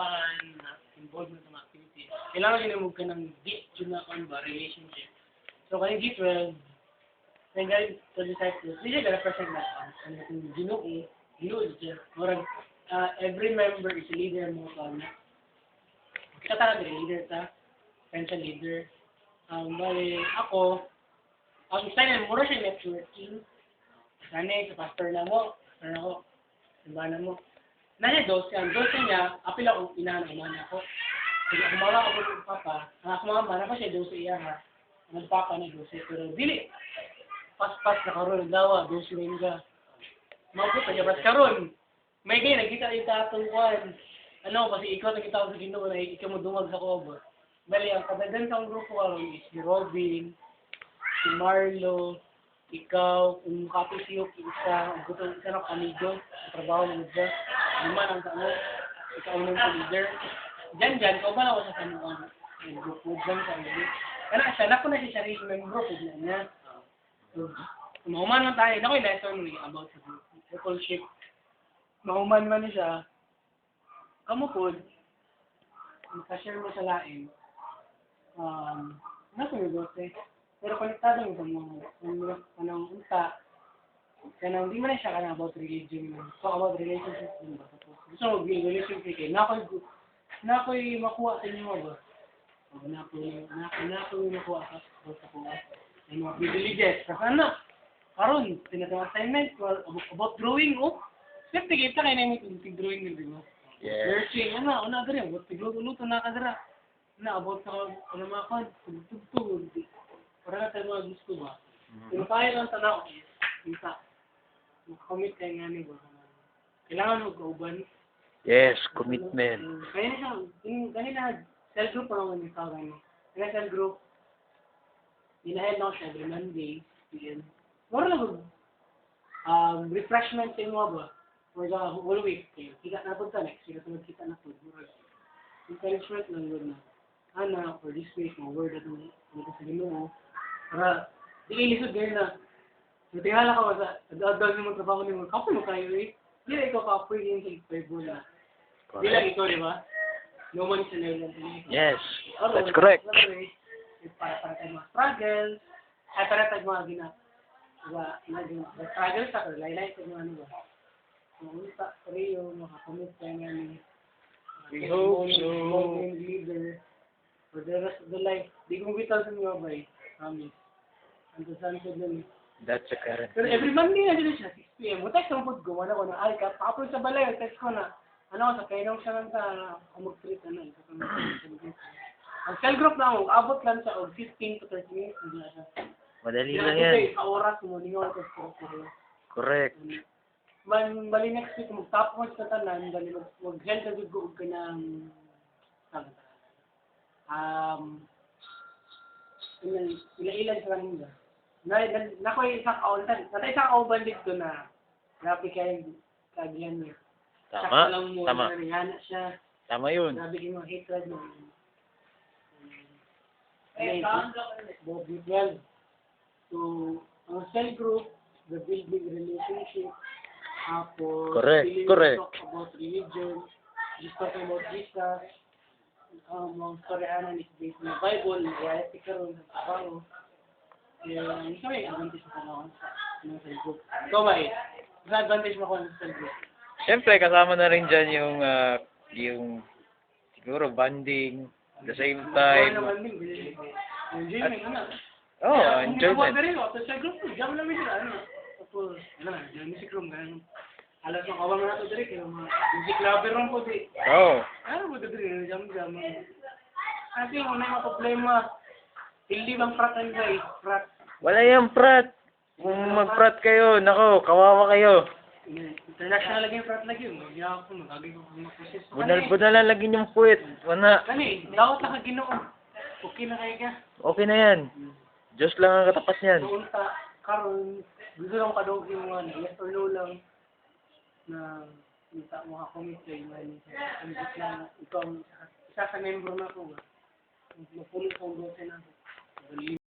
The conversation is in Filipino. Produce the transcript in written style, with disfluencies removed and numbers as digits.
kinabahan, na involved na sa mga activity. Kailangan ginamog ka ng deep yun na kung ba, relationship. So, kaya G12, kaya guys, to disciples, hindi siya represent na ang Ginoo siya. Murag, every member is a leader mo ka na. Kita talaga leader ta, pension leader. Bali, ako, ang style mo siya networking. Nani, sa pastor na mo, ano ako, simbahan mo. Nani, dose niya, apil ako, inahan ako. Kasi ako mga ako ng papa, ako mga mana pa siya dose iya ha. Nagpapa na dose, pero dili. Pas-pas na karon dawa, dose rin ka. Mabot pa niya, karon. May kayo, nagkita yung tatong kwan. Ano, kasi ikaw nakita ko sa Ginoo na ikaw mo dumag sa cover. Bali, ang kabadan sa grupo karon is si Robin, si Marlo, ikaw, kung kapisiyo, isa, ang gutong isa ng amigo, trabaho mo dyan, lima ng tao, ikaw nung leader. Diyan, ikaw ba na ako sa samuan? Grupo dyan sa iyo. Kaya siya, naku na siya sarili ng grupo dyan niya. So, mahuman man tayo, naku yung lesson mo about sa discipleship. Mahuman man siya, kamo po, makashare mo sa lain, naku yung gote. Pero konektado mo sa mga unta, kanang di man na siya kanang about religion. So about relationship din ba? Gusto mo relationship kayo. Nako'y makuha sa inyo ba? Nako'y makuha sa kuha. Yung mga privileges. Kasi ano? Karon, tinatawag assignment about drawing, oh. Siyempre, kita kayo na yung drawing nyo, di ba? Yes. Searching, una ka rin. Tigluto na ka dira. About sa mga kan, tugtog. Para na tayo mga gusto ba? Pero kaya lang tanaw is, kita, makakomit kayo nga ni ba? Kailangan mo kauban. Yes, commitment. Kaya na siya, kanina, cell group pa naman yung tawag niya. Kaya cell group, dinahil na ako siya every Monday. Moro lang, refreshment kayo mo ba? For the whole week kayo. Kita na po ta next week, kasi magkita na po. Encouragement lang yun na. Ana, for this week, mga word at mga sa Ginoo. Para, di kayo lisod ganyan na. Natingala ka ba sa, ad-adal mo trabaho ni mo, kapag mo kayo eh. Di na ikaw kapoy yun sa ipay na. Di lang ikaw, di ba? No one is an alien. Yes, that's correct. Para tayo mga struggles, ay para tayo mga struggles ako, laylay tayo mga ano ba? Mga unta, pareho, makakomit tayo nga ni We hope so. Leader for the rest of the life. Di kong vital sa mga bay. Promise. Ang saan ko dun. That's a current. Pero every Monday na dito siya, 6 p.m. Mutak sa mga gawa na ko na, ay, kapapos sa balay, text ko na, ano, sa kainong siya lang sa kumag-treat, ano, ang cell group na mo, abot lang siya, 15 to 30 minutes, hindi na siya. Madali lang yan. Sa oras mo, hindi nga ako Correct. Bali next week, magtapos sa tanan, bali mag-gel ka dugog ka ng, ilan sa kanina. Nakoy isang kauntan. Natay isang kauban dito na grabe kayo kagihan niya. Tama. Narihana siya. Tama yun. Grabe kayo mga hatred mo. Well, so, ang cell group, the building relationship, Correct. Talk about religion, just talking about Jesus, mga storyanan is based on the Bible, reality karon sa trabaho. Kaya, isa may advantage sa panahon sa cell group. So, may, sa advantage mo ko sa cell group. Siyempre, kasama na rin dyan yung siguro bonding, at the same time. Enjoyment, ano? Enjoyment. Sa cell group, diyan mo namin sila, ano? Tapos, music room, gano'n. Alas ng kawan mo na ito, Derek, yung mga music lover ron po, di. Ano mo ito, Derek, jam-jam. Kasi yung una yung problema, hindi bang pratan ba eh, prat. Wala yung prat. Kung mag-prat kayo, nako, kawawa kayo. International lagi yung prat lagi yun. Hindi ako, magagay ko kung mag-process. Bunal-bunalan lagi yung puwit. Wala. Kani, dapat na kaginoon. Okay na kayo ka. Okay na yan. Diyos lang ang katapat niyan. Noon ta, karon gusto lang kadog yung yes or no lang na kita mo ka-commit kayo na ikaw isa sa member na ko. Mapulit ko ang doon na